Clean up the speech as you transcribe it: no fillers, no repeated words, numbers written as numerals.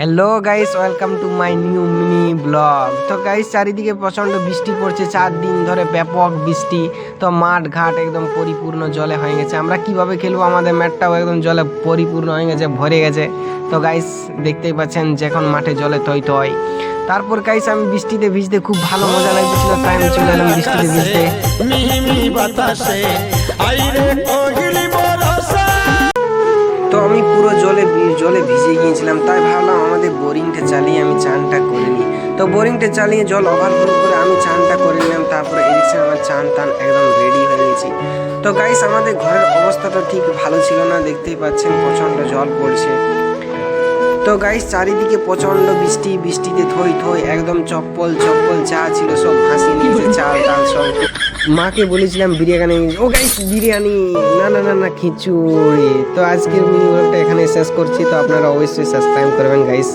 Hello guys, welcome to my new mini blog. তো guys, চারিদিকে প্রচণ্ড বৃষ্টি পড়ছে, 4 দিন ধরে ব্যাপক বৃষ্টি। তো মাঠ ঘাট একদম পরিপূর্ণ জলে হয়ে গেছে। আমরা কিভাবে খেলবো, আমাদের ম্যাটটাও একদম জলে পরিপূর্ণ হয়ে গেছে, ভরে গেছে। তো গাইস, দেখতেই পাচ্ছেন যখন মাঠে জলে থই থই। তারপর গাইস, আমি বৃষ্টিতে ভিজতে খুব ভালো মজা লাগছিল, তাই আমি চলে এলাম বৃষ্টিতে ভিজতে। তো আমি পুরো জলে জলে ভিজে গিয়েছিলাম, তাই ভাবলাম আমাদের বোরিংটা চালিয়ে আমি চানটা করে নিই। তো বোরিংটা চালিয়ে জল ওভারফ্লো করে আমি চানটা করে নিলাম। তারপরে এদিকে আমার চান টান একদম রেডি হয়ে গেছি। তো গাইস, আমাদের ঘরের অবস্থাটা ঠিক ভালো ছিল না, দেখতেই পাচ্ছেন প্রচণ্ড জল পড়ছে। তো গাইস, চারিদিকে প্রচণ্ড বৃষ্টি, বৃষ্টিতে থই থই একদম চপ্পল চপ্পল যা ছিল সব ভাসিয়ে নিয়েছে, চাল টাল সব। মাকে বলেছিলাম বিরিয়ানি, ও গাইস বিরিয়ানি না না না না খিচুড়ি। তো আজকের মিনি ব্লগটা এখানে শেষ করছি। তো আপনারা অবশ্যই সাবস্ক্রাইব করবেন গাইস।